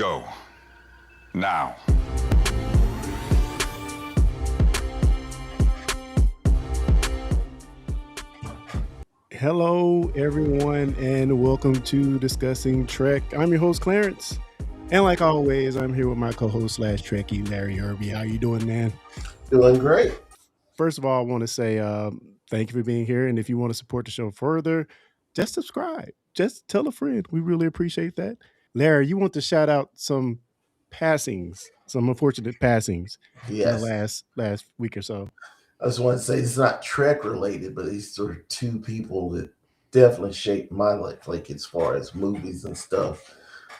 Go. Now. Hello, everyone, and welcome to Discussing Trek. I'm your host, Clarence. And like always, I'm here with my co-host slash Trekkie, Larry Irby. How you doing, man? Doing great. First of all, I want to say thank you for being here. And if you want to support the show further, just subscribe. Just tell a friend. We really appreciate that. Larry, you want to shout out some passings, some unfortunate passings in the Yes. last week or so. I just want to say it's not Trek related, but these are two people that definitely shaped my life, like as far as movies and stuff.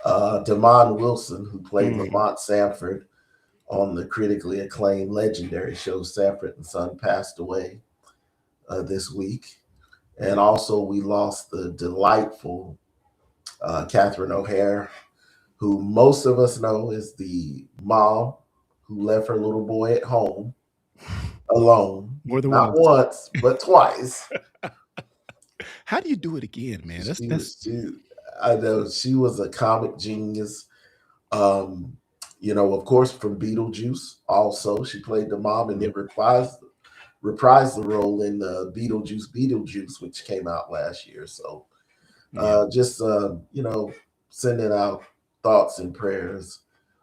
Damon Wilson, who played Mhm. Lamont Sanford on the critically acclaimed legendary show Sanford and Son, passed away this week. And also, we lost the delightful Catherine O'Hare, who most of us know is the mom who left her little boy at home alone, More than not once. once, but twice. How do you do it again, man? That's She that's was she I know she was a comic genius. Um, of course, from Beetlejuice. Also, she played the mom and then reprised the role in Beetlejuice, which came out last year. So, yeah. just sending out thoughts and prayers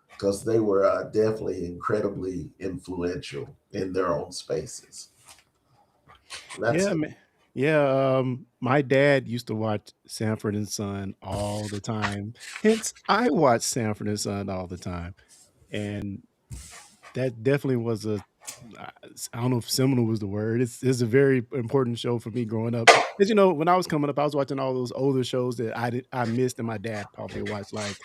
because they were definitely incredibly influential in their own spaces. That's Yeah, it. man. Yeah, my dad used to watch Sanford and Son all the time. Hence, I watch Sanford and Son all the time, and that definitely was I don't know if seminal was the word. It's a very important show for me growing up. As you know, when I was coming up, I was watching all those older shows that I missed, and my dad probably watched like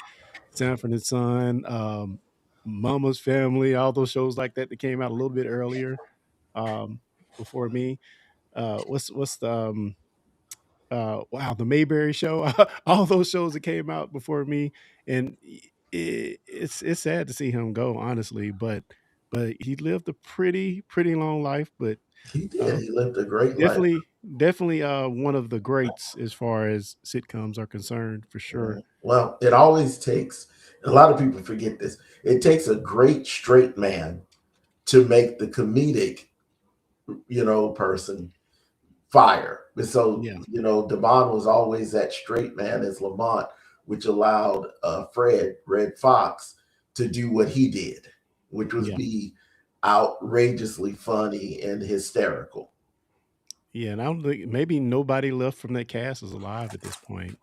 Sanford and Son, Mama's Family, all those shows like that that came out a little bit earlier, before me. What's the wow, the Mayberry Show, all those shows that came out before me, and it's sad to see him go, honestly. But he lived a pretty long life. But He did. uh, He lived a great life. definitely one of the greats as far as sitcoms are concerned, for sure. Well, it always takes, a lot of people forget this, it takes a great straight man to make the comedic, person fire. And so, Yeah, Devon was always that straight man as Lamont, which allowed Red Fox, to do what he did, which was yeah, be outrageously funny and hysterical. yeah. And I don't think maybe nobody left from that cast is alive at this point.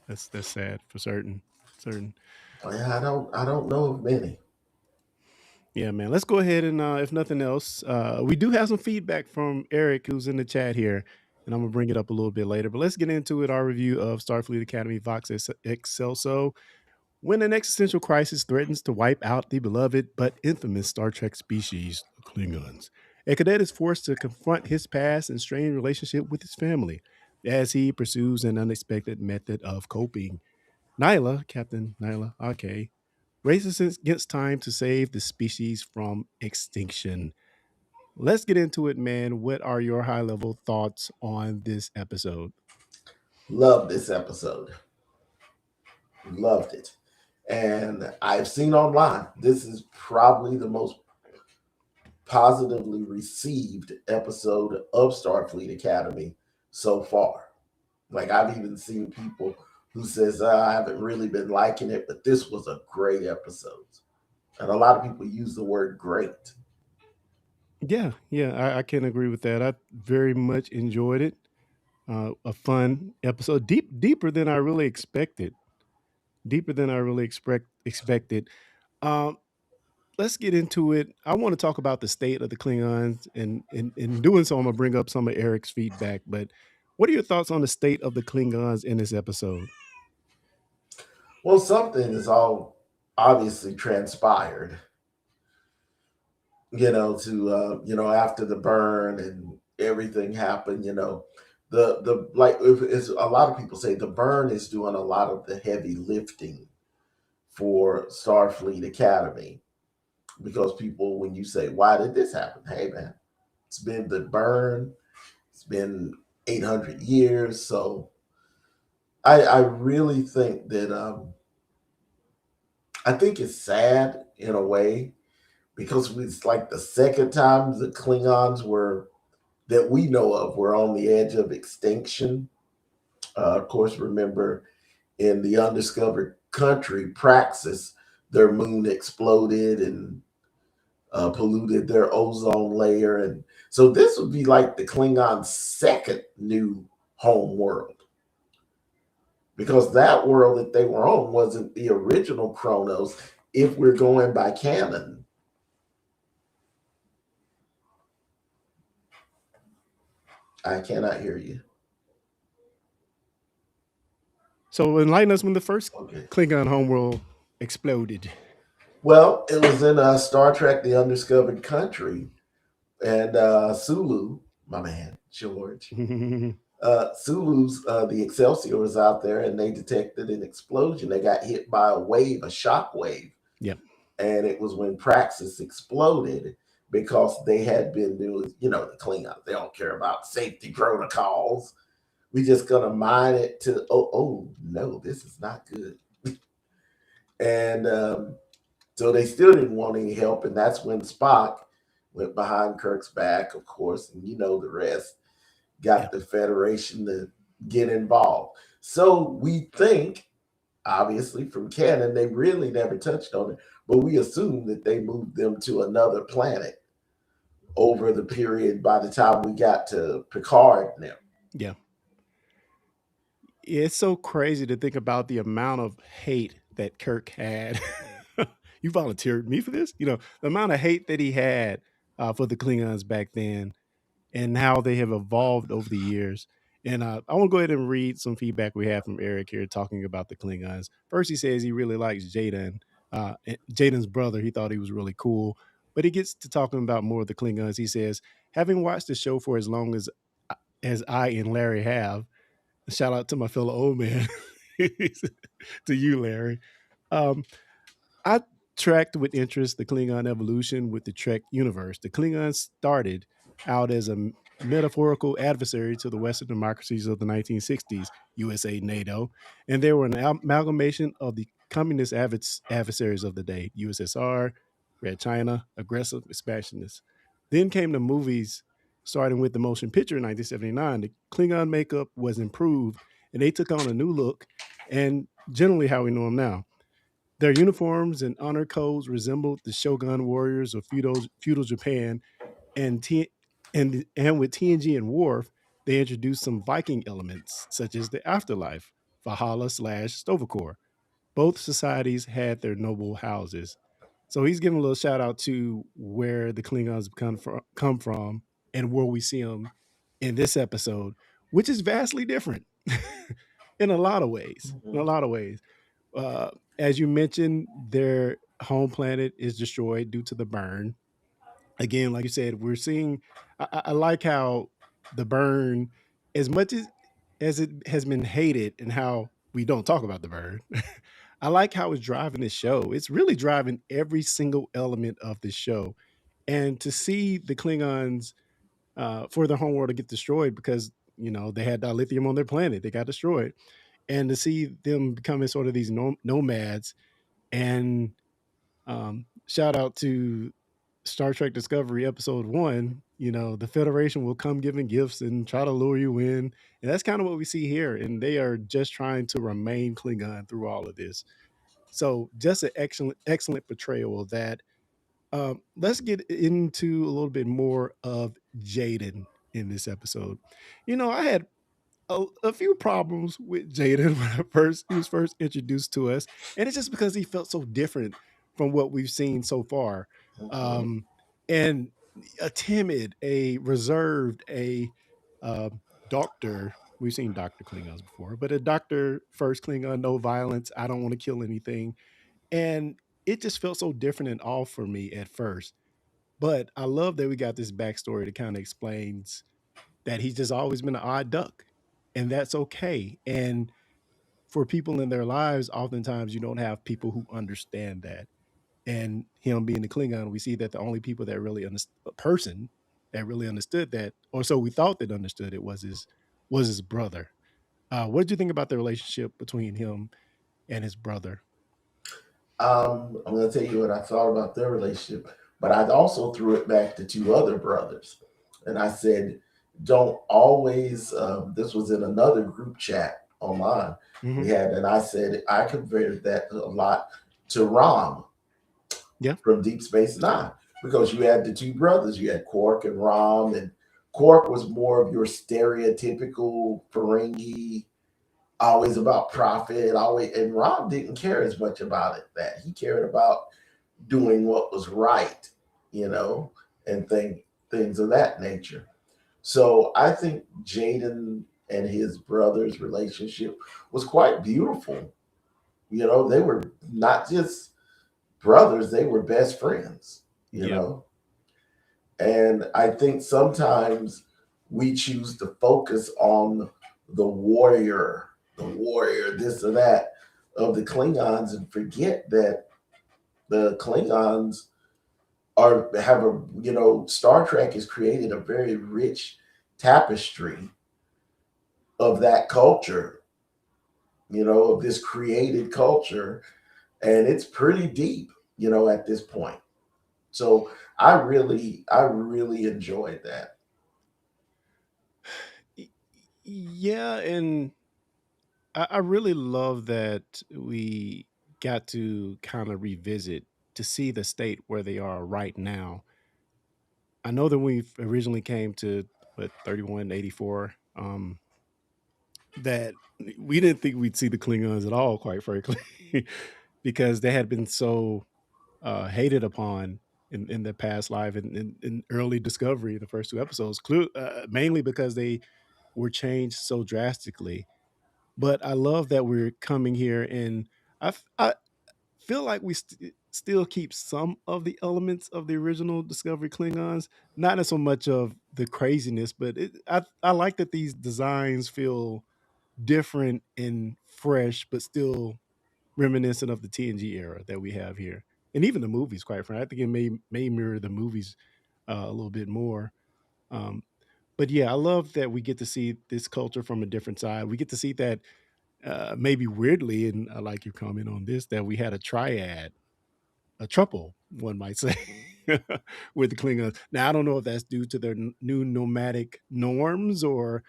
That's sad for certain. I don't know of many. Yeah, man. Let's go ahead and if nothing else, we do have some feedback from Eric who's in the chat here, and I'm gonna bring it up a little bit later. But let's get into it. Our review of Starfleet Academy Vox Excelso. When an existential crisis threatens to wipe out the beloved but infamous Star Trek species, the Klingons, a cadet is forced to confront his past and strained relationship with his family as he pursues an unexpected method of coping. Nyla, Captain Nyla Ake, races against time to save the species from extinction. Let's get into it, man. What are your high level thoughts on this episode? Love this episode. Loved it. And I've seen online, this is probably the most positively received episode of Starfleet Academy so far. Like I've even seen people who says I haven't really been liking it, but this was a great episode. And a lot of people use the word great. Yeah, yeah, I can agree with that. I very much enjoyed it. A fun episode, deeper than I really expected. Deeper than I really expected. Um, let's get into it. I want to talk about the state of the Klingons, and in doing so, I'm gonna bring up some of Eric's feedback. But what are your thoughts on the state of the Klingons in this episode? Well, something is all obviously transpired, after the burn and everything happened, the like is a lot of people say the burn is doing a lot of the heavy lifting for Starfleet Academy because people, when you say, why did this happen? Hey, man, it's been the burn, it's been 800 years. So I really think that I think it's sad in a way because it's like the second time the Klingons were that we know of were on the edge of extinction. Of course, remember in the undiscovered country, Praxis, their moon exploded and polluted their ozone layer. And so this would be like the Klingons' second new home world because that world that they were on wasn't the original Kronos if we're going by canon. I cannot hear you. So enlighten us when the first Okay. Klingon homeworld exploded. Well, it was in Star Trek: The Undiscovered Country, and Sulu, my man George, Sulu's the Excelsior was out there, and they detected an explosion. They got hit by a wave, a shock wave. Yep. And it was when Praxis exploded because they had been doing, the Klingons. They don't care about safety protocols. We just gonna mine it to. Oh no, this is not good. And so they still didn't want any help, and that's when Spock went behind Kirk's back, of course, and you know the rest. Got the Federation to get involved. So we think, obviously, from canon, they really never touched on it, but we assume that they moved them to another planet over the period by the time we got to Picard now. Yeah. It's so crazy to think about the amount of hate that Kirk had. You volunteered me for this? The amount of hate that he had for the Klingons back then and how they have evolved over the years. And I want to go ahead and read some feedback we have from Eric here talking about the Klingons. First, he says he really likes Jaden. Jaden's brother, he thought he was really cool. But he gets to talking about more of the Klingons. He says, having watched the show for as long as I and Larry have, shout out to my fellow old man, to you, Larry. I tracked with interest the Klingon evolution with the Trek universe. The Klingons started out as a metaphorical adversary to the Western democracies of the 1960s, USA, NATO, and they were an amalgamation of the communist adversaries of the day, USSR, Red China, aggressive expansionists. Then came the movies, starting with the motion picture in 1979. The Klingon makeup was improved, and they took on a new look, and generally how we know them now. Their uniforms and honor codes resembled the Shogun warriors of feudal Japan, and and with TNG and Worf, they introduced some Viking elements such as the afterlife, Valhalla slash Stavkor. Both societies had their noble houses. So he's giving a little shout out to where the Klingons come from and where we see them in this episode, which is vastly different in a lot of ways. In a lot of ways. As you mentioned, their home planet is destroyed due to the burn. Again, like you said, we're seeing. I like how the burn, as much as it has been hated, and how we don't talk about the burn. I like how it's driving the show. It's really driving every single element of the show, and to see the Klingons for their homeworld to get destroyed because they had dilithium on their planet, they got destroyed, and to see them becoming sort of these nomads. And shout out to Star Trek Discovery Episode 1. The Federation will come giving gifts and try to lure you in. And that's kind of what we see here. And they are just trying to remain Klingon through all of this. So just an excellent portrayal of that. Let's get into a little bit more of Jaden in this episode. I had a few problems with Jaden when he was first introduced to us, and it's just because he felt so different from what we've seen so far. And a timid, a reserved, a uh, doctor. We've seen Doctor Klingons before, but a doctor first Klingon, no violence. I don't want to kill anything, and it just felt so different and off for me at first. But I love that we got this backstory that kind of explains that he's just always been an odd duck, and that's okay. And for people in their lives, oftentimes you don't have people who understand that. And him being the Klingon, we see that the only people that really a person that really understood that, or so we thought that understood it, was his brother. What did you think about the relationship between him and his brother? I'm going to tell you what I thought about their relationship, but I also threw it back to two other brothers. And I said, don't always, this was in another group chat online we Hmm. had, and I said, I compared that a lot to Rom Yeah. from Deep Space Nine, because you had the two brothers, you had Quark and Rom, and Quark was more of your stereotypical Ferengi, always about profit, always, and Rom didn't care as much about it. That he cared about doing what was right, you know, and things of that nature. So I think Jaden and his brother's relationship was quite beautiful. You know, they were not just brothers, they were best friends, you Yep. know. And I think sometimes we choose to focus on the warrior, this or that of the Klingons and forget that the Klingons are have a, you know, Star Trek has created a very rich tapestry of that culture, you know, of this created culture, and it's pretty deep, you know, at this point. So I really enjoyed that. Y- Yeah, and I really love that we got to kind of revisit to see the state where they are right now. I know that we originally came to what 3184, that we didn't think we'd see the Klingons at all, quite frankly, because they had been so hated upon in their past life and in early Discovery, the first two episodes, mainly because they were changed so drastically. But I love that we're coming here, and I feel like we still keep some of the elements of the original Discovery Klingons, not as so much of the craziness, but I like that these designs feel different and fresh, but still reminiscent of the TNG era that we have here, and even the movies. Quite frankly, I think it may mirror the movies a little bit more. Um, but yeah, I love that we get to see this culture from a different side. We get to see that maybe weirdly, and I like your comment on this, that we had a triad, a triple, one might say, with the Klingons. Now, I don't know if that's due to their new nomadic norms, or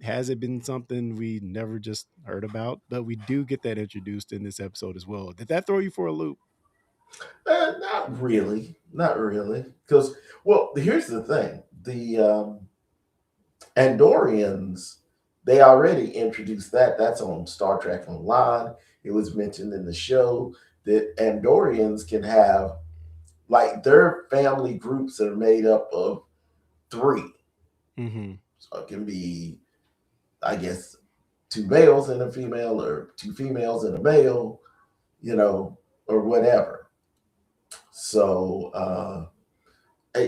has it been something we never just heard about? But we do get that introduced in this episode as well. Did that throw you for a loop? Not really, not really, because well, here's the thing: the Andorians, they already introduced that. That's on Star Trek Online. It was mentioned in the show that Andorians can have, like, their family groups are made up of three. Hmm. So it can be, I guess, two males and a female, or two females and a male, you know, or whatever. So,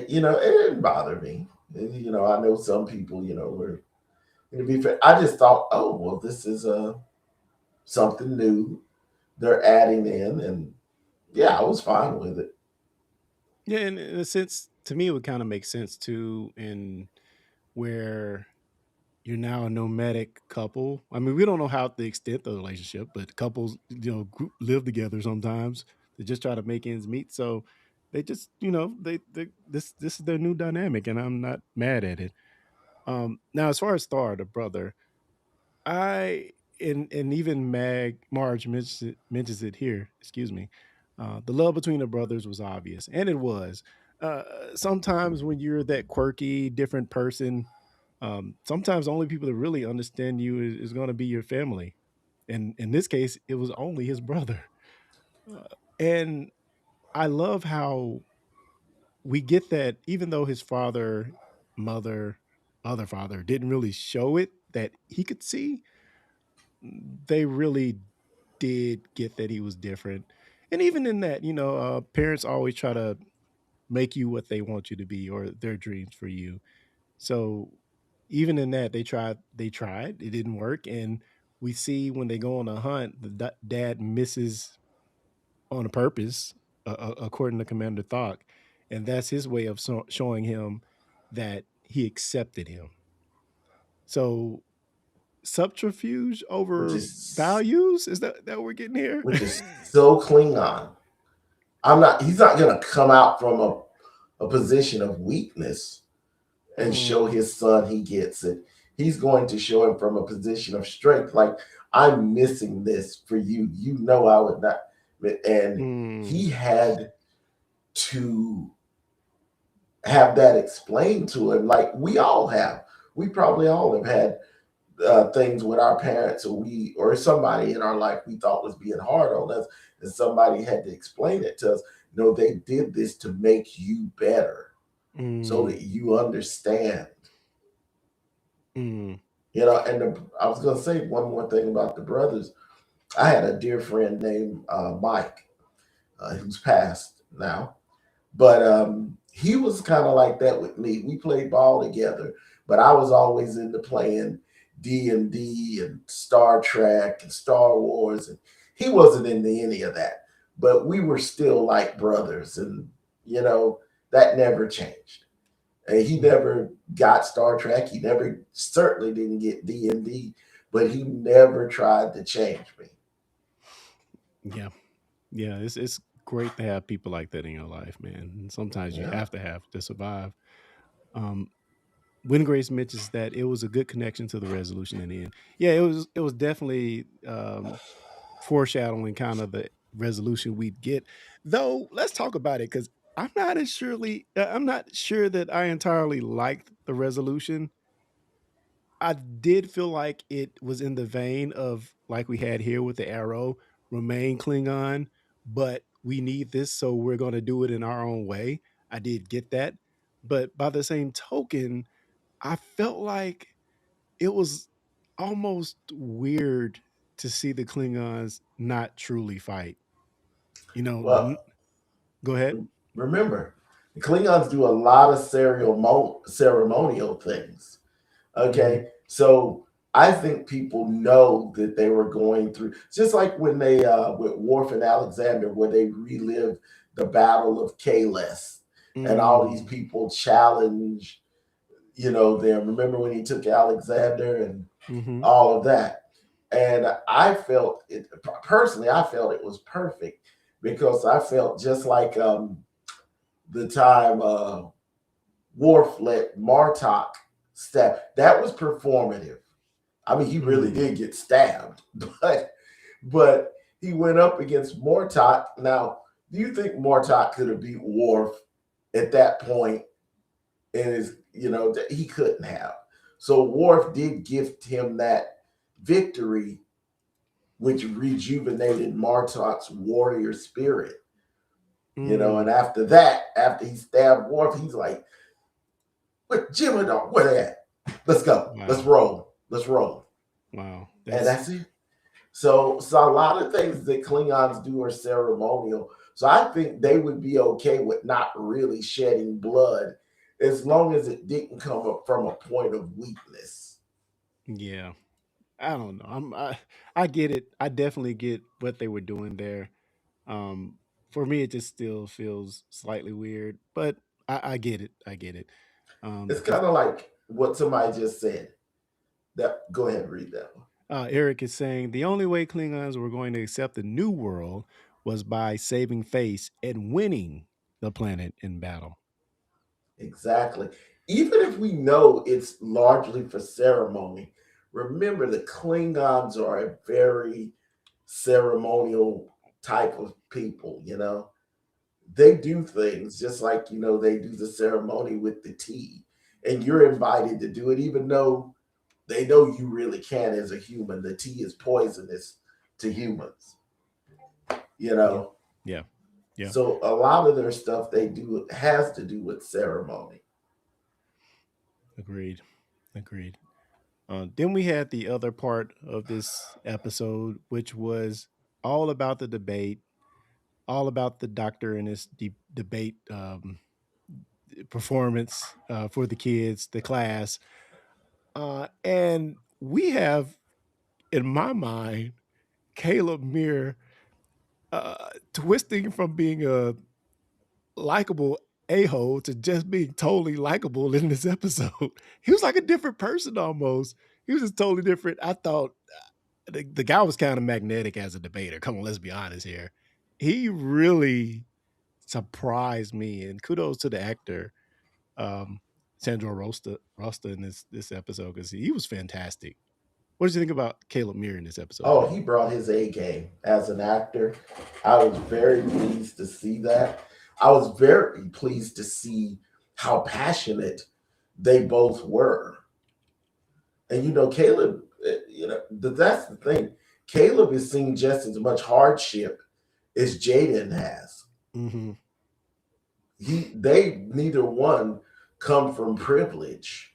you know, it didn't bother me. You know, I know some people, you know, were, to be fair, I just thought, oh, well, this is something new they're adding in. And yeah, I was fine with it. Yeah, and in a sense, to me, it would kind of make sense too, in where you're now a nomadic couple. I mean, we don't know how the extent of the relationship, but couples, live together sometimes to just try to make ends meet. So they just, they this is their new dynamic, and I'm not mad at it. Now, as far as Star, the brother, I and even Marge mentions it here. Excuse me. The love between the brothers was obvious, and it was. Sometimes when you're that quirky, different person, sometimes the only people that really understand you is going to be your family. And in this case, it was only his brother. Uh, and I love how we get that, even though his father, mother, other father didn't really show it, that he could see, they really did get that he was different. And even in that, parents always try to make you what they want you to be, or their dreams for you. So even in that, they tried, it didn't work. And we see when they go on a hunt, the dad misses on a purpose, according to Commander Thok, and that's his way of showing him that he accepted him. So subterfuge which over is values. Is that what we're getting here? which is so Klingon. He's not gonna come out from a position of weakness and show Mm, his son he gets it. He's going to show him from a position of strength. Like, I'm missing this for you. You know I would not. And mm, he had to have that explained to him. Like we all have. We probably all have had things with our parents or somebody in our life we thought was being hard on us, and somebody had to explain it to us. No, they did this to make you better, so mm, that you understand. mm, I was going to say one more thing about the brothers. I had a dear friend named Mike, who's passed now, but he was kind of like that with me. We played ball together, but I was always into playing D&D and Star Trek and Star Wars, and he wasn't into any of that. But we were still like brothers, and you know that never changed. And he mm. never got Star Trek. He never certainly didn't get D&D, but he never tried to change me. Yeah, yeah. It's great to have people like that in your life, man. And sometimes you Yeah. have to survive. Um, when Grace mentions that it was a good connection to the resolution in the end. Yeah, it was definitely foreshadowing kind of the resolution we'd get. Though let's talk about it because I'm not sure that I entirely liked the resolution. I did feel like it was in the vein of like we had here with the arrow, remain Klingon, but we need this, so we're going to do it in our own way. I did get that, but by the same token, I felt like it was almost weird to see the Klingons not truly fight. You know, Well, go ahead. remember, the Klingons do a lot of ceremonial things. Hmm. Okay, so I think people know that they were going through, just like when they with Worf and Alexander, where they relived the Battle of Kalis, and all these Mm, people challenge, them. Remember when he took Alexander and hmm. all of that? And I felt it personally. I felt it was perfect because I felt just like the time Worf let Martok stab. That was performative. I mean, he really Mm, did get stabbed, but he went up against Martok. Now, do you think Martok could have beat Worf at that point? And he couldn't have. So Worf did gift him that victory, which rejuvenated Martok's warrior spirit. And mm. after that, after he stabbed Worf, he's like, "What, Jimmy? Dog, where they at? Let's go. Let's Wow, roll. Let's roll." wow. And That's that's it. So a lot of things that Klingons do are ceremonial. So I think they would be okay with not really shedding blood as long as it didn't come up from a point of weakness. yeah. I don't know. I get it. I definitely get what they were doing there. Um, for me, it just still feels slightly weird, but I get it. I get it. It's Because kind of like what somebody just said. That Go ahead and read that one. Eric is saying the only way Klingons were going to accept the new world was by saving face and winning the planet in battle. Exactly. Even if we know it's largely for ceremony, remember the Klingons are a very ceremonial type of people. They do things just like they do the ceremony with the tea, and you're invited to do it even though they know you really can't as a human. The tea is poisonous to humans you Yeah, know yeah, yeah. so a lot of their stuff they do has to do with ceremony. Agreed. Agreed. Then we had the other part of this episode, which was all about the debate, all about the doctor and his debate performance for the kids, the class. And we have, in my mind, Caleb Muir twisting from being a likable a-hole to just being totally likable in this episode. He was like a different person almost. he was just totally different. I thought the guy was kind of magnetic as a debater. Come on, let's be honest here. He really surprised me, and kudos to the actor, um, Sandro Rosta in this episode because he was fantastic. What did you think about Caleb Muir in this episode, Oh, man? he brought his A game as an actor. I was very pleased to see that. I was very pleased to see how passionate they both were. And Caleb, that's the thing. Caleb is seeing just as much hardship as Jaden has. Mm-hmm. They neither one come from privilege,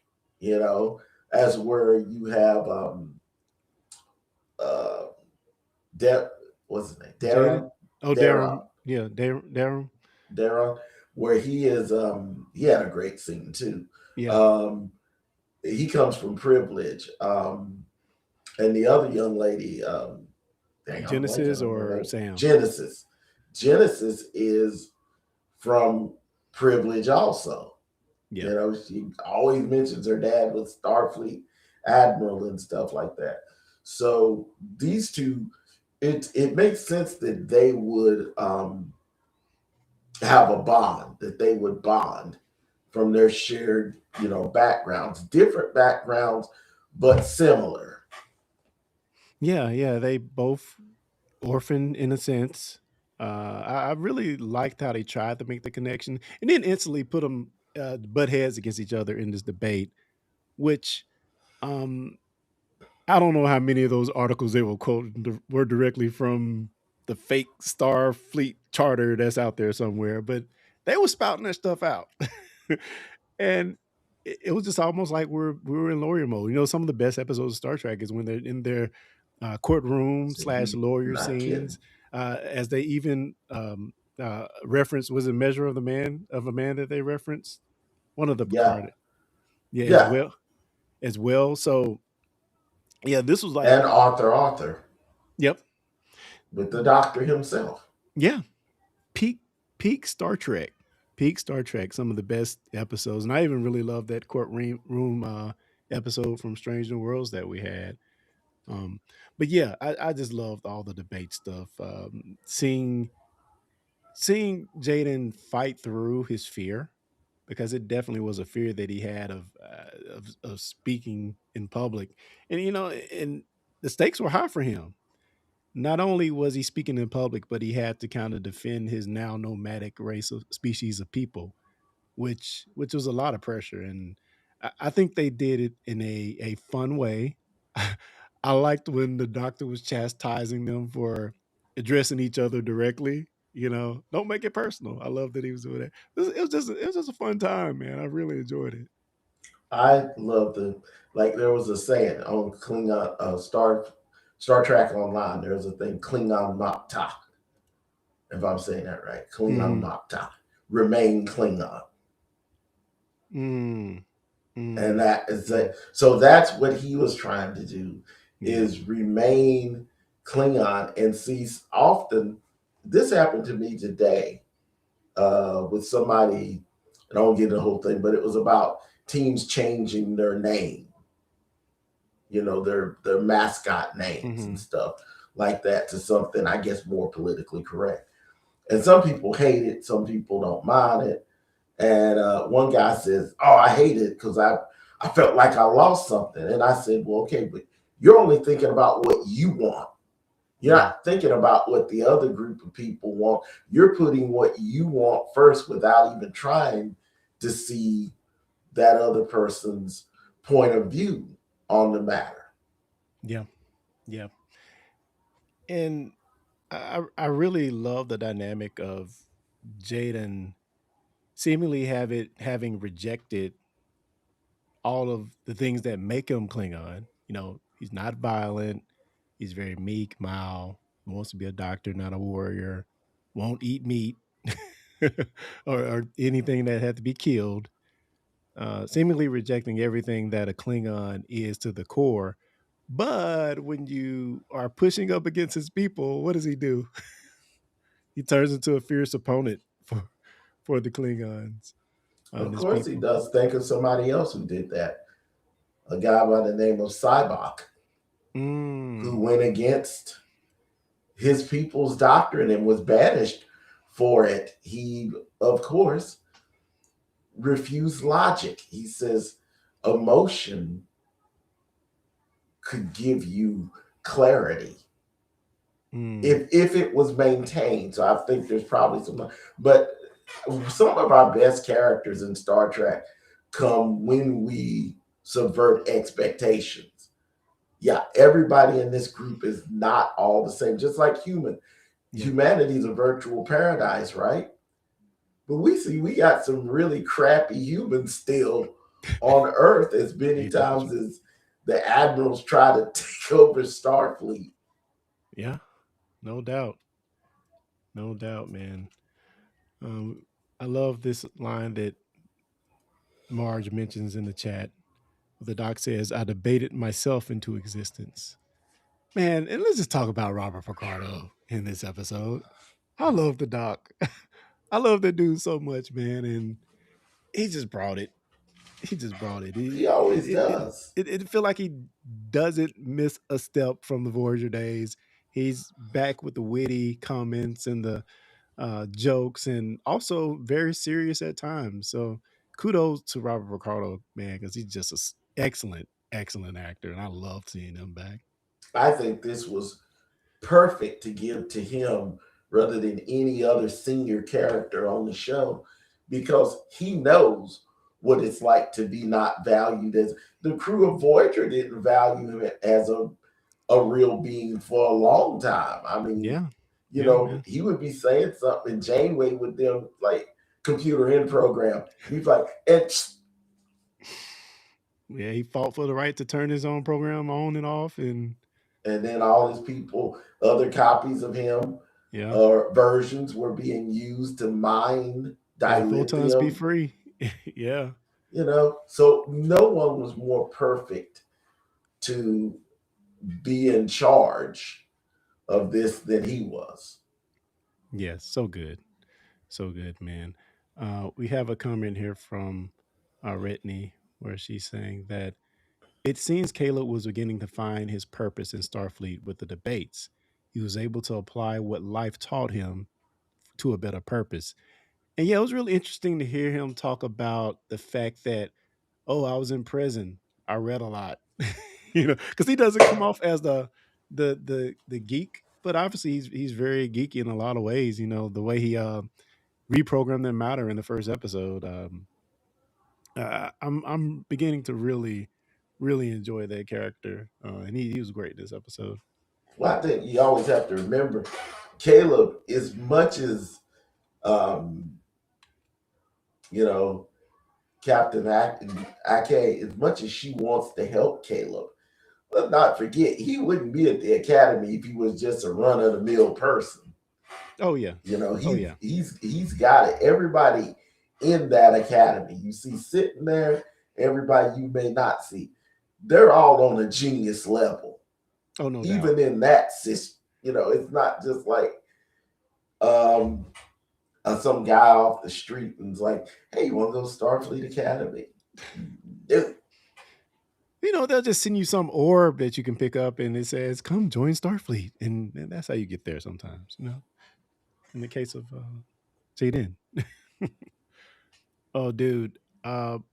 as where you have uh De- what's his name? Jaden. Darren. Oh, Darren. Darren. Yeah, Darren. Darren, where he is he had a great scene too. Yeah. Um he comes from privilege. And the other young lady, dang, I'm blanking Genesis on her or name. Sam. Genesis. Genesis is from privilege also. Yeah. She always mentions her dad was Starfleet admiral and stuff like that. So these two, it makes sense that they would have a bond, that they would bond from their shared, backgrounds, different backgrounds, but similar. Yeah. They both orphaned in a sense. I really liked how they tried to make the connection, and then instantly put them butt heads against each other in this debate, which um, I don't know how many of those articles they were quoting were directly from the fake Starfleet charter that's out there somewhere, but they were spouting that stuff out, and it was just almost like we were in lawyer mode. Some of the best episodes of Star Trek is when they're in their courtroom So slash you lawyer not kidding. scenes, as they even reference was it Measure of a Man that they referenced one of the Yeah. Picard, yeah, Yeah. as well. So yeah, this was like, And Arthur yep, with the doctor himself. yeah, peak peak Star Trek, peak Star Trek. Some of the best episodes, and I even really love that courtroom room episode from Strange New Worlds that we had. Um, but yeah, I just loved all the debate stuff. Seeing Jaden fight through his fear, because it definitely was a fear that he had of speaking in public, and and the stakes were high for him. Not only was he speaking in public, but he had to kind of defend his now nomadic race of species of people, which was a lot of pressure. And I think they did it in a fun way. I liked when the doctor was chastising them for addressing each other directly. Don't make it personal. I love that he was doing that. It was just a fun time, man. I really enjoyed it. I love there was a saying on Klingon Star Trek Online. There's a thing Klingon Makta, if I'm saying that right. Klingon Mm-hmm. Makta. Remain Klingon. Mm, And mm, that is yeah, that. So that's what he was trying to do, yeah. is remain Klingon. And see, often this happened to me today with somebody, and I won't get into the whole thing, but it was about teams changing their name, their mascot names Mm-hmm. and stuff like that, to something, I guess, more politically correct. And some people hate it, some people don't mind it. And one guy says, "Oh, I hate it because I felt like I lost something." And I said, "Well, okay, but you're only thinking about what you want. You're Yeah, not thinking about what the other group of people want. You're putting what you want first without even trying to see that other person's point of view on the matter." yeah, yeah. And I really love the dynamic of Jaden seemingly having rejected all of the things that make him Klingon. He's not violent. He's very meek, mild. Wants to be a doctor, not a warrior. Won't eat meat or anything that had to be killed. Seemingly rejecting everything that a Klingon is to the core. But when you are pushing up against his people, what does he do? He turns into a fierce opponent for the Klingons and Of his course he people. does. Think of somebody else who did that. a guy by the name of Cybok, who Mm. went against his people's doctrine and was banished for it. He, of course, refused logic. He says emotion could give you clarity Mm. if it was maintained. So I think there's probably some, but some of our best characters in Star Trek come when we subvert expectations. Yeah, everybody in this group is not all the same, just like Yeah. humanity is a virtual paradise, right? But we see we got some really crappy humans still on Earth as many Ain't that the times truth? as the admirals try to take over Starfleet. Yeah. No doubt. No doubt, man. Um, I love this line that Marge mentions in the chat. The doc says, "I debated myself into existence." Man, and let's just talk about Robert Picardo in this episode. I love the doc. I love that dude so much, man, and he just brought it. He just brought it. He always does. It feel like he doesn't miss a step from the Voyager days. He's back with the witty comments and the jokes, and also very serious at times. So kudos to Robert Ricardo, man, because he's just an excellent, excellent actor, and I love seeing him back. I think this was perfect to give to him rather than any other senior character on the show because he knows what it's like to be not valued as the crew of Voyager didn't value him as a real being for a long time. I mean, Yeah, yeah, man. he would be saying something, Janeway with them like computer in program. He's like, Yeah, he fought for the right to turn his own program on and off, and then all his people, other copies of him yeah, or versions were being used to mine yeah, photons be dilithium, free. Yeah, So no one was more perfect to be in charge of this than he was. yeah, so good, man. We have a comment here from Retney where she's saying that it seems Caleb was beginning to find his purpose in Starfleet with the debates. He was able to apply what life taught him to a better purpose. And yeah, it was really interesting to hear him talk about the fact that, oh, I was in prison. I read a lot. Because he doesn't come off as the geek, but obviously he's very geeky in a lot of ways. The way he reprogrammed their matter in the first episode. I'm beginning to really really enjoy that character, and he was great this episode. Well, I think you always have to remember Caleb, as much as um, you know, Captain Ake, as much as she wants to help Caleb, let's not forget he wouldn't be at the academy if he was just a run of the mill person. Oh yeah, oh yeah, He's got it. Everybody in that academy you see sitting there, everybody you may not see, they're all on a genius level. oh no doubt. Even in that system, it's not just like um some guy off the street and's like, "Hey, you want to go Starfleet Academy?" Dude, They'll just send you some orb that you can pick up, and it says, "Come join Starfleet," and that's how you get there. Sometimes, in the case of Jaden. Oh, dude.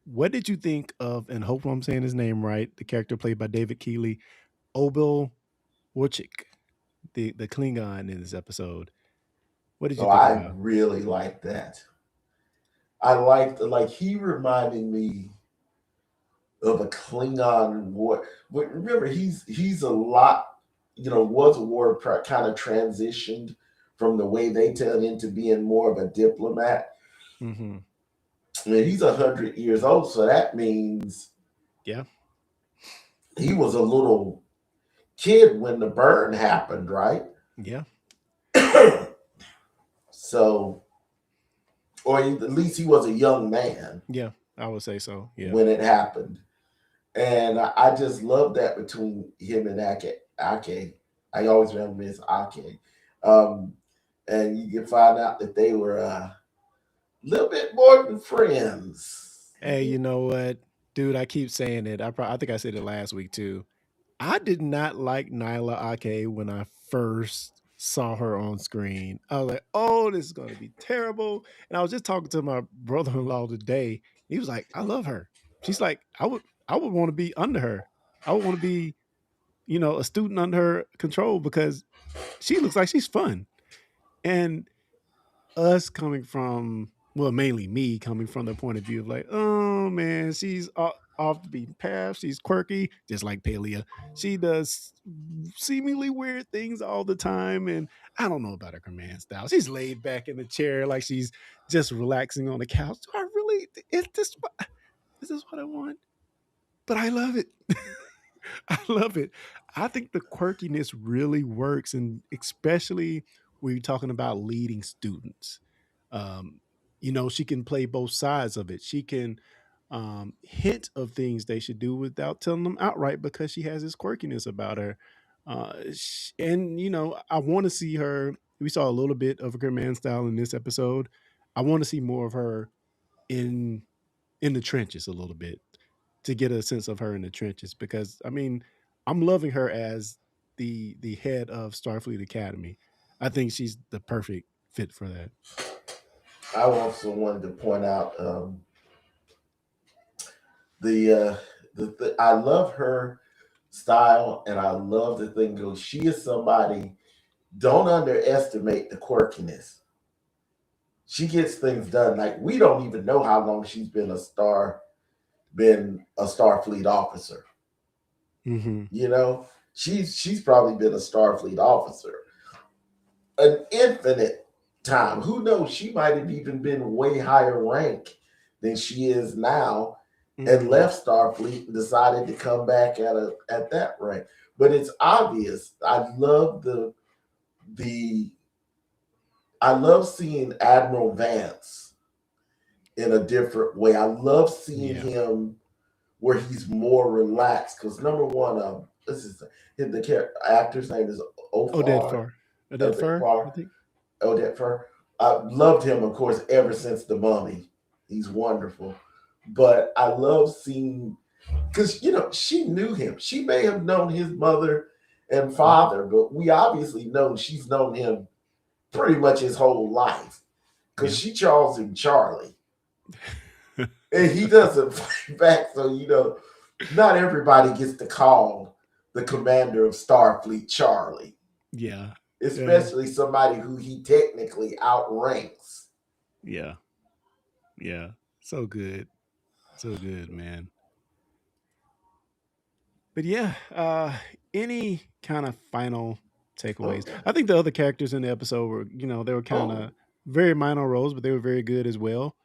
What did you think of, and hope I'm saying his name right, the character played by David Keeley, Obel Wojcik, the Klingon in this episode? What did you so think I about? really like that. I liked like he reminded me of a Klingon war. But remember, he's a lot. Was a war kind of transitioned from the way they tell into being more of a diplomat. Mm-hmm. I mean, he's 100 years old, so that means Yeah, he was a little kid when the burn happened, right? yeah, So, or at least he was a young man yeah. I would say so. Yeah. when it happened. And I just love that between him and Ake. I always remember him as Ake. Um, and you can find out that they were a little bit more than friends. Hey, you know what? Dude, I keep saying it. I think I said it last week too. I did not like Nyla Ake when I first saw her on screen. I was like, "Oh, this is going to be terrible." And I was just talking to my brother-in-law today. He was like, "I love her." She's like, "I would want to be under her. I would want to be, a student under her control because she looks like she's fun." And us coming from, well, mainly me coming from the point of view of like, oh man, she's off the beaten path. She's quirky, just like Palia. She does seemingly weird things all the time, and I don't know about her command style. She's laid back in the chair like she's just relaxing on the couch. Do I really? Is this what I want? But I love it. I love it. I think the quirkiness really works, and especially when you're talking about leading students. Um, she can play both sides of it. She can hint of things they should do without telling them outright because she has this quirkiness about her. And I want to see her. We saw a little bit of her command style in this episode. I want to see more of her in in the trenches a little bit to get a sense of her in the trenches because I mean I'm loving her as the head of Starfleet Academy. I think she's the perfect fit for that. I also wanted to point out the I love her style, and I love the thing goes. She is somebody. Don't underestimate the quirkiness. She gets things done. Like we don't even know how long she's been a Starfleet officer. Mm-hmm. You know, she's probably been a Starfleet officer an infinite time. Who knows? She might have even been way higher rank than she is now, and Mm-hmm. left Starfleet and decided to come back at that rank. But it's obvious. The I love seeing Admiral Vance in a different way. I love seeing Yeah. him where he's more relaxed. Because number one, this is the actor's name is Odette Ofar. Fur. Odette Odette Fur, I Far. think. Odette Fur. I loved him, of course, ever since The Mummy. He's wonderful. But I love seeing because she knew him. She may have known his mother and father, but we obviously know she's known him pretty much his whole life because Yeah. she calls him Charlie, and he doesn't fight back. So not everybody gets to call the commander of Starfleet Charlie, Yeah. Yeah. especially somebody who he technically outranks. Yeah. Yeah. So good. So good, man. But yeah, any kind of final takeaways? Okay. I think the other characters in the episode were, they were kind Oh, of very minor roles, but they were very good as well.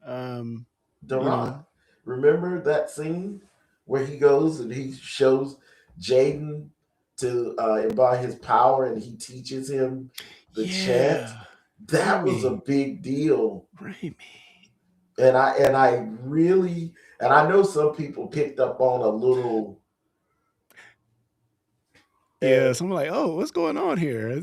Um, you Duran. know, Remember that scene where he goes and he shows Jaden to embody his power and he teaches him the chant? yeah, That was a Raimi, big deal. Raimi. And I really and I know some people picked up on a little Yeah, and so I'm like, oh, what's going on here?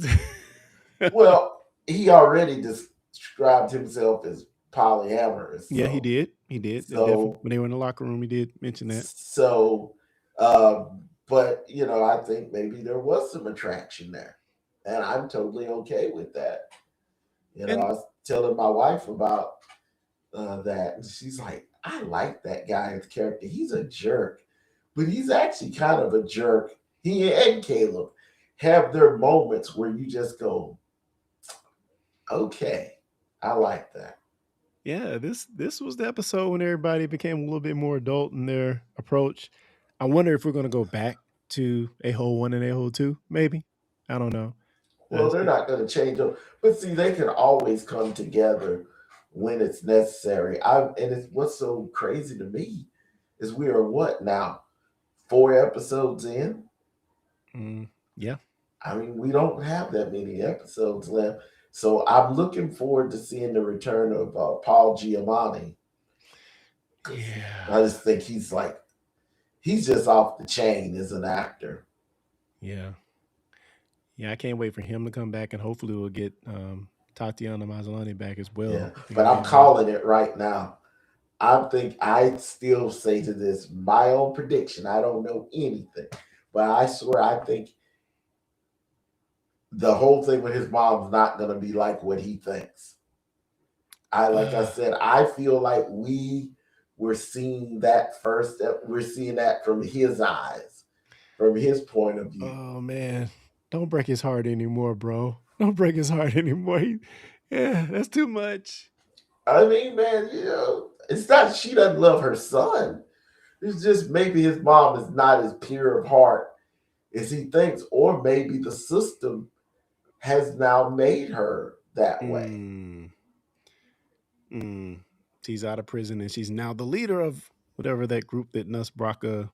well, he already described himself as polyamorous. Yeah, he So did. He did. It definitely, so when they were in the locker room, he did mention that. So, but I think maybe there was some attraction there, and I'm totally okay with that. I And was telling my wife about that, and she's like, "I like that guy's character. He's a jerk, but he's actually kind of a jerk." He and Caleb have their moments where you just go, "Okay, I like that." yeah, this was the episode when everybody became a little bit more adult in their approach. I wonder if we're going to go back to a hole one and a hole two, maybe. I don't know. Well, they're not going to change them, but see, they can always come together when it's necessary. And it's what's so crazy to me is we are what now 4 episodes in. Yeah. I mean, we don't have that many episodes left, so I'm looking forward to seeing the return of Paul Giamatti because Yeah. I just think he's just off the chain as an actor. Yeah. Yeah, I can't wait for him to come back, and hopefully we'll get Tatiana Maslany back as Yeah, well. I think but it'll be I'm nice. calling it right now. I still say to this, my own prediction. I don't know anything, but I swear I think the whole thing with his mom's not gonna be like what he thinks. Like I said, I feel like we're seeing that first. We're seeing that from his eyes, from his point of view. Oh man, don't break his heart anymore, bro. Don't break his heart anymore. Yeah, that's too much. I mean, man, it's not she doesn't love her son. It's just maybe his mom is not as pure of heart as he thinks, or maybe the system has now made her that way. Mm, mm. She's out of prison and she's now the leader of whatever that group that Nuss Braca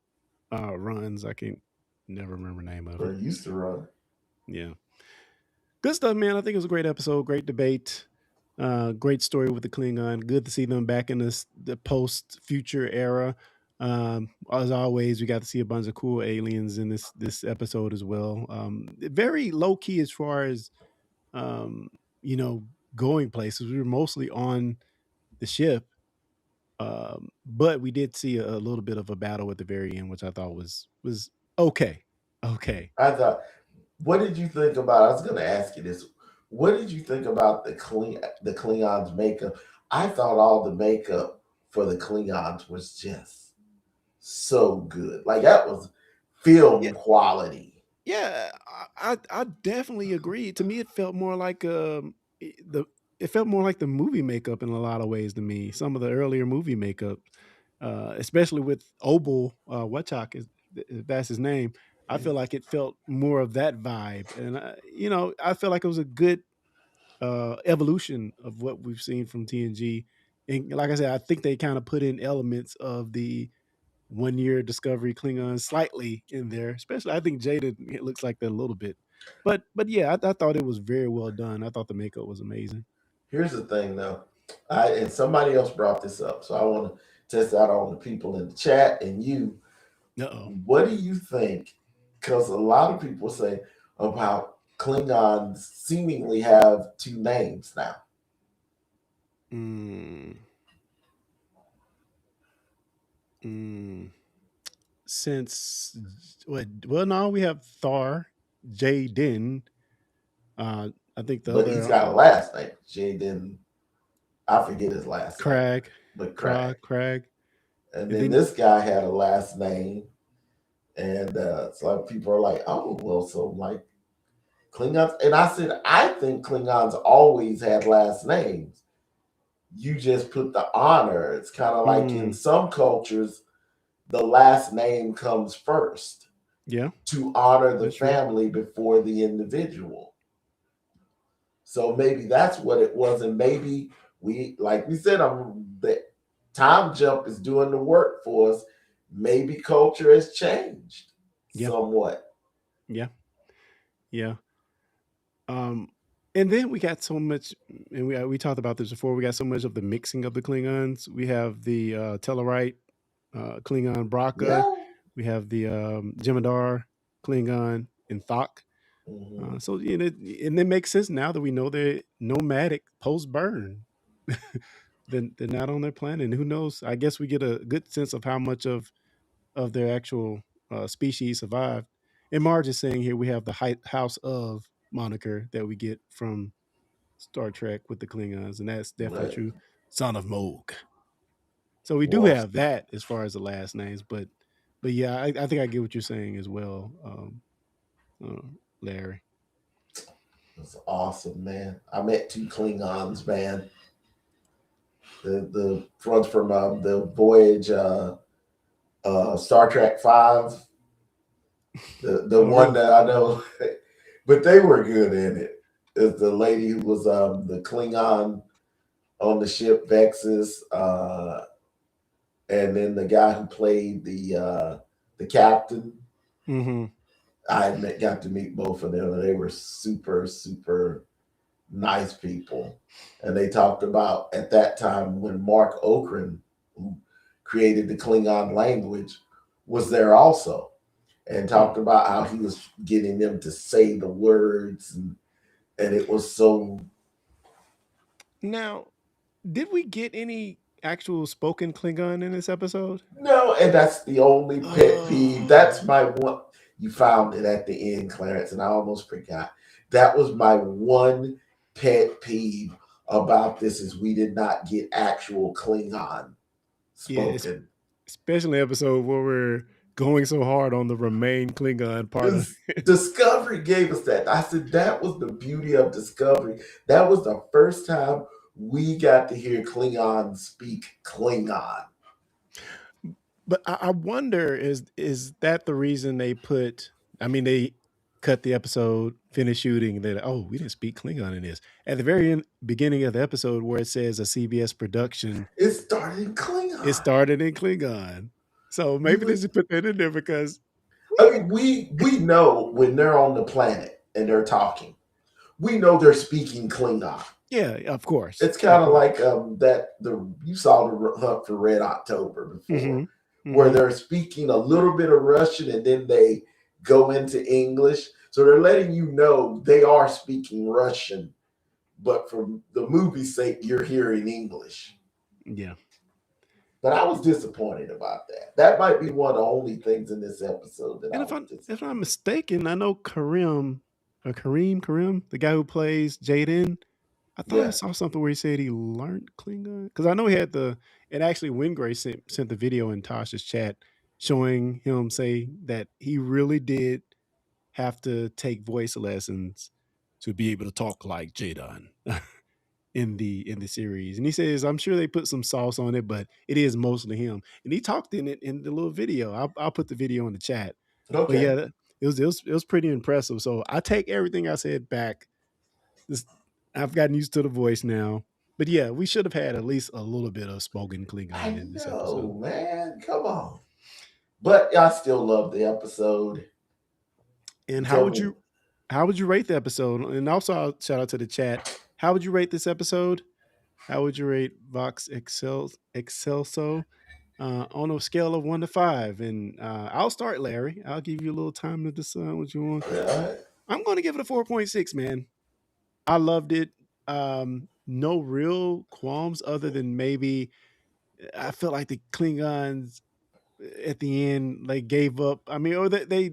runs. I can't never remember the name of Or it. used to run. Yeah. Good stuff, man. I think it was a great episode, great debate, great story with the Klingon. Good to see them back in the post future era. As always, we got to see a bunch of cool aliens in this episode as well. Very low key as far as um, you know going places. We were mostly on the ship, but we did see a little bit of a battle at the very end, which I thought was okay. Okay. I thought, what did you think about? I was going to ask you this. What did you think about the Klingons' makeup? I thought all the makeup for the Klingons was just so good. Like that was film quality. Yeah, I definitely agree. To me, it felt more like the it felt more like the movie makeup in a lot of ways to me. Some of the earlier movie makeup, especially with Obel Wachak, is if that's his name. I feel like it felt more of that vibe, and I feel like it was a good evolution of what we've seen from TNG. And like I said, I think they kind of put in elements of the 1 year Discovery Klingon slightly in there. Especially, I think Jada it looks like that a little bit. But yeah, I thought it was very well done. I thought the makeup was amazing. Here's the thing, though. And somebody else brought this up, so I want to test out on the people in the chat and you. Uh oh. What do you think? Because a lot of people say about Klingons seemingly have two names now. Mm. Mm. Since what? Well, no, we have Thar, Jaden. I think the But he's other got a last name. Jaden, I forget his last name, Crag, but Craig. Crag, And and then then this guy had a last name. And so people are like, oh, well, so like Klingons. And I said, I think Klingons always had last names. You just put the honor. It's kind of like in some cultures, the last name comes first yeah, to honor the that's true. family before the individual. So maybe that's what it was. And maybe like we said, the time jump is doing the work for us. Maybe culture has changed Yeah, somewhat. yeah, yeah. And then we got so much, and we talked about this before. We got so much of the mixing of the Klingons. We have the Tellarite Klingon Braca. Yeah. We have the Jemadar Klingon and Thok. Mm-hmm. So and it makes sense now that we know they're nomadic post burn. They're not on their planet. And who knows? I guess we get a good sense of how much of their actual species survived. And Marge is saying here we have the House of moniker that we get from Star Trek with the Klingons, and that's definitely Right. true. Son of Moog. So we do Wolf. have that as far as the last names, but yeah, I think I get what you're saying as well, uh, Larry. That's awesome, man. I met two Klingons, man. The ones from the Voyage, Star Trek Five. The Oh, one really? that I know, but they were good in it. Is the lady who was the Klingon on the ship Vexus, and then the guy who played the captain. Mm-hmm. Got to meet both of them, and they were super, super nice people. And they talked about at that time when Mark Okran, who created the Klingon language, was there also, and talked about how he was getting them to say the words, and it was so. Now, did we get any? actual spoken Klingon in this episode? No, and that's the only pet peeve. Oh, That's my one. You found it at the end, Clarence, and I almost forgot. That was my one pet peeve about this is we did not get actual Klingon yeah, spoken. especially episode where we're going so hard on the remain Klingon part of it. Discovery gave us that. I said that was the beauty of Discovery. That was the first time we got to hear Klingon speak Klingon. But I wonder, is that the reason they put? I mean, they cut the episode, finished shooting. They're like, oh, we didn't speak Klingon in this. At the beginning of the episode, where it says a CBS production, It started in it Klingon. started in Klingon. So You maybe they would, should put that in there because I mean, we know when they're on the planet and they're talking, we know they're speaking Klingon. yeah, of course, It's kind of like that the you saw the Hunt for Red October before, Mm-hmm. where Mm-hmm. they're speaking a little bit of Russian and then they go into English. So they're letting you know they are speaking Russian, but for the movie's sake, you're hearing English. Yeah. But I was disappointed about that. That might be one of the only things in this episode that And I was if I'm disappointed. mistaken, I know Kareem, the guy who plays Jaden. I thought I Yeah. saw something where he said he learned Klingon because I know he had the. And actually, Wingray sent the video in Tasha's chat showing him say that he really did have to take voice lessons to be able to talk like Jaden in the series. And he says, I'm sure they put some sauce on it, but it is mostly him. And he talked in it in the little video. I'll put the video in the chat. But Okay. yeah, it was pretty impressive. So I take everything I said back. This, I've gotten used to the voice now. But yeah, we should have had at least a little bit of spoken I Klingon in this episode. know, man. Come on. But I still love the episode. And how Tell would me. you rate the episode? And also I'll shout out to the chat. How would you rate this episode? How would you rate Excelso on a scale of 1 to 5? And I'll start, Larry. I'll give you a little time to decide what you want. Uh, I'm going to give it a 4.6, man. I loved it. No real qualms other than maybe I felt like the Klingons at the end they gave up. I mean, or they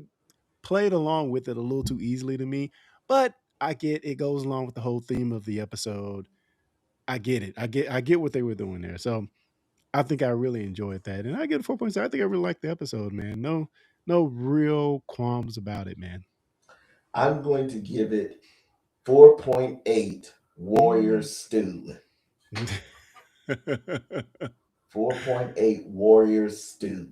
played along with it a little too easily to me. But I get it goes along with the whole theme of the episode. I get it. I get what they were doing there. So I think I really enjoyed that, and I get a 4.6. I think I really liked the episode, man. No real qualms about it, man. I'm going to give it 4.8 Warrior Mm. Stew. 4.8 Warrior Stew.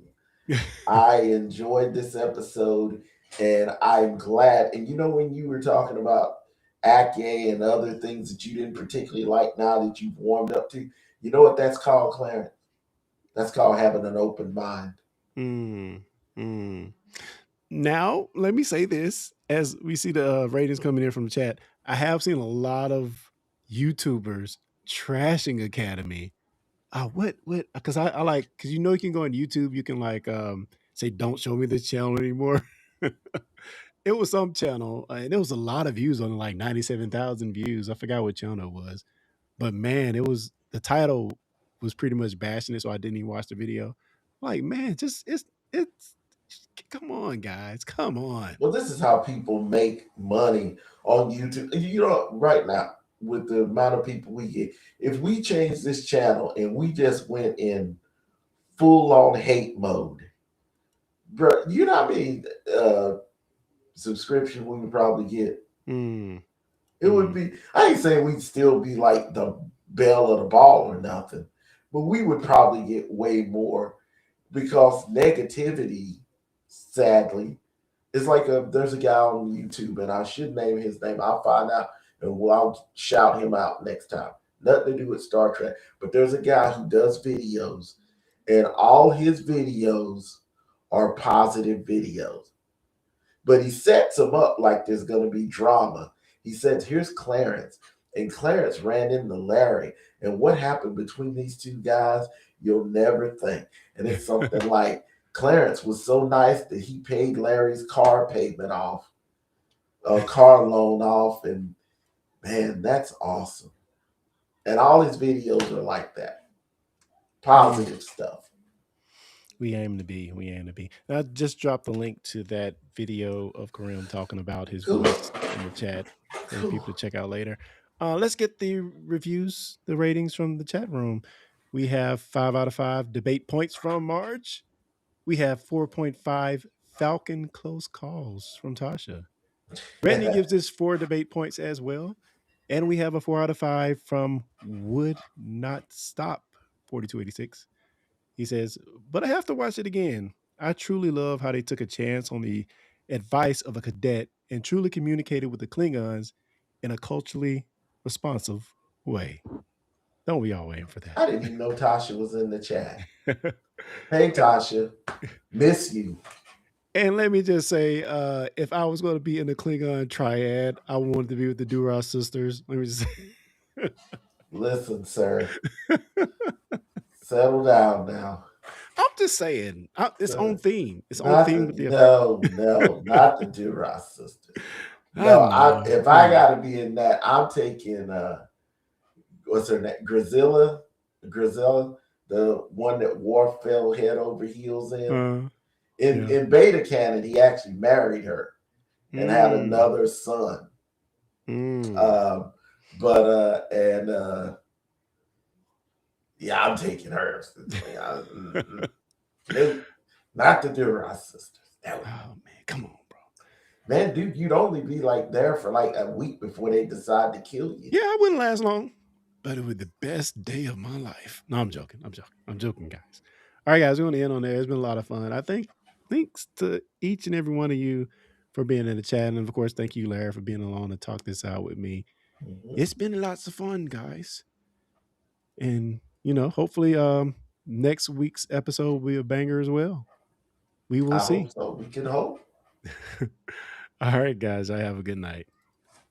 I enjoyed this episode and I'm glad. And you know, when you were talking about Ake and other things that you didn't particularly like now that you've warmed up to, you know what that's called, Clarence? That's called having an open mind. mm, mm. Now, let me say this: as we see the ratings coming in from the chat, I have seen a lot of YouTubers trashing Academy. What? Because I like because you can go on YouTube, you can like say, "Don't show me this channel anymore." It was some channel, and there was a lot of views on it, like 97,000 views. I forgot what channel it was, but man, it was the title was pretty much bashing it, so I didn't even watch the video. Like, man, just it's come on, guys, come on. Well, this is how people make money on YouTube. You know, right now, with the amount of people we get, if we change this channel and we just went in full on hate mode, bro, you know how many subscription we would probably get? Mm, It would mm. be, I ain't saying we'd still be like the belle of the ball or nothing, but we would probably get way more because negativity, sadly, it's like there's a guy on YouTube, and I should name his name. I'll find out, and I'll shout him out next time. Nothing to do with Star Trek, but there's a guy who does videos, and all his videos are positive videos. But he sets them up like there's going to be drama. He says, "Here's Clarence," and Clarence ran into Larry, and what happened between these two guys, you'll never think. And it's something like Clarence was so nice that he paid Larry's car payment off, a car loan off, and man, that's awesome. And all his videos are like that. positive stuff. We aim to be. We aim to be. And I just dropped the link to that video of Kareem talking about his Cool. voice in the chat for people to check out later. Let's get the reviews, the ratings from the chat room. We have 5 out of 5 debate points from Marge. We have 4.5 Falcon close calls from Tasha. Brittany gives this 4 debate points as well. And we have a 4 out of 5 from Would Not Stop 4286. He says, but I have to watch it again. I truly love how they took a chance on the advice of a cadet and truly communicated with the Klingons in a culturally responsive way. Don't we all aim for that? I didn't even know Tasha was in the chat. Hey, Tasha. Miss you. And let me just say, if I was going to be in the Klingon triad, I wanted to be with the Duras sisters. Let me just say. Listen, sir. Settle down now. I'm just saying, it's on theme. It's Not on theme with the no, not the Duras sisters. No, if I gotta be in that, I'm taking what's her name? Grisilla, the one that Worf fell head over heels in. In Beta Canon, he actually married her and had another son. Yeah, I'm taking her. Not the Duras sisters. Oh man, come on, bro. Man, dude, you'd only be like there for like a week before they decide to kill you. Yeah, I wouldn't last long, but it was the best day of my life. No, I'm joking, guys. All right, guys, we're going to end on there. It's been a lot of fun. I think thanks to each and every one of you for being in the chat, and of course, thank you, Larry, for being along to talk this out with me. It's been lots of fun, guys, and hopefully, next week's episode will be a banger as well. We will see. Hope so. We can hope. All right, guys. I have a good night.